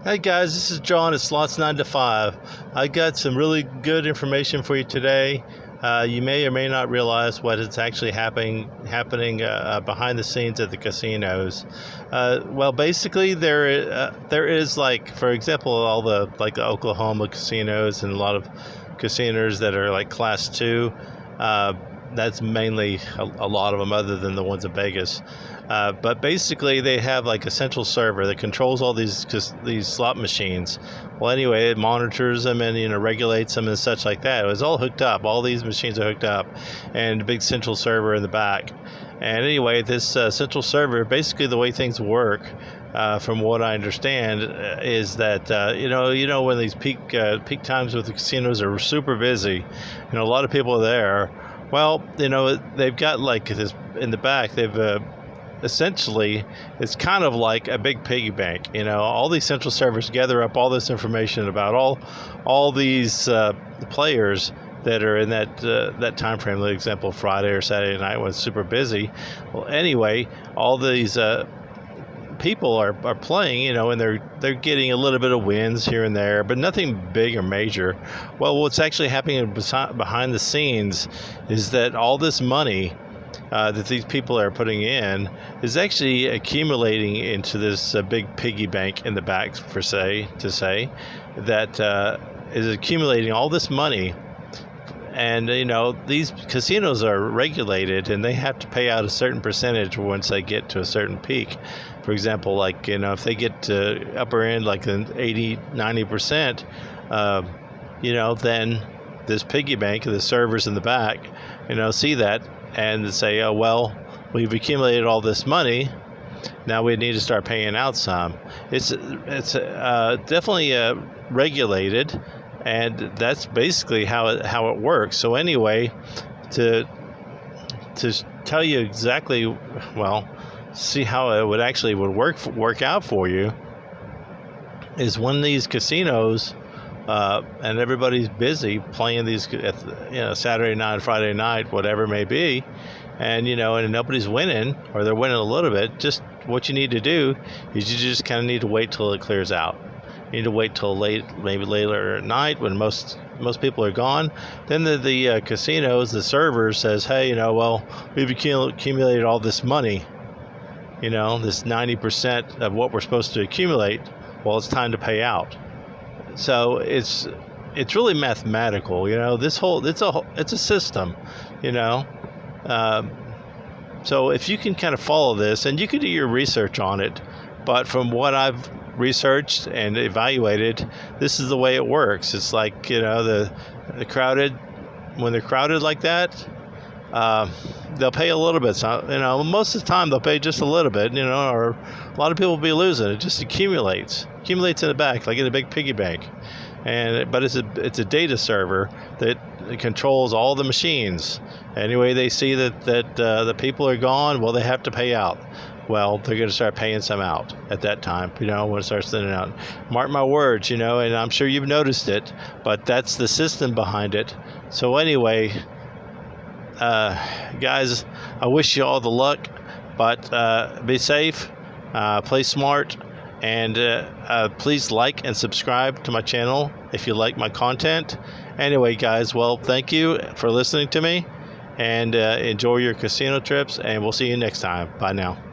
Hey guys, this is John at Slots 9 to 5. I got some really good information for you today. You may or may not realize what is actually happening behind the scenes at the casinos. Well, basically, there is, like, for example, all the Oklahoma casinos and a lot of casinos that are like Class 2. That's mainly a lot of them, other than the ones in Vegas. But basically, they have like a central server that controls all these slot machines. Well, anyway, it monitors them and regulates them and such like that. It was all hooked up. All these machines are hooked up, and a big central server in the back. And anyway, this central server, basically the way things work, from what I understand, is that when these peak times with the casinos are super busy, a lot of people are there. Well, they've got like this in the back. They've essentially, it's kind of like a big piggy bank. All these central servers gather up all this information about all these players that are in that time frame. The example, Friday or Saturday night when it's super busy. Well, anyway, all these people are playing, and they're getting a little bit of wins here and there, but nothing big or major. Well, what's actually happening behind the scenes is that all this money that these people are putting in is actually accumulating into this big piggy bank in the back, that is accumulating all this money. And these casinos are regulated, and they have to pay out a certain percentage once they get to a certain peak. For example, like if they get to upper end like an 80-90%, then this piggy bank, the servers in the back, see that and say, oh well, we've accumulated all this money. Now we need to start paying out some. It's definitely regulated. And that's basically how it works. So anyway, to tell you exactly, well, see how it would work out for you, is when these casinos and everybody's busy playing these, Saturday night, Friday night, whatever it may be, and nobody's winning, or they're winning a little bit. Just what you need to do is you just kind of need to wait till it clears out. You need to wait till maybe later at night when most people are gone. Then the casinos, the server says, hey, well, we've accumulated all this money, this 90% of what we're supposed to accumulate. Well, it's time to pay out. So it's really mathematical. It's a system. So if you can kind of follow this, and you can do your research on it, but from what I've researched and evaluated, this is the way it works. It's like, the crowded, when they're crowded like that, they'll pay a little bit. So, most of the time they'll pay just a little bit, or a lot of people will be losing. It just accumulates in the back, like in a big piggy bank. But it's a data server that controls all the machines. Anyway, they see that the people are gone. Well, they have to pay out. Well, they're going to start paying some out at that time, when it starts thinning out. Mark my words, and I'm sure you've noticed it, but that's the system behind it. So anyway, guys, I wish you all the luck, but be safe, play smart, and please like and subscribe to my channel if you like my content. Anyway, guys, well, thank you for listening to me, and enjoy your casino trips, and we'll see you next time. Bye now.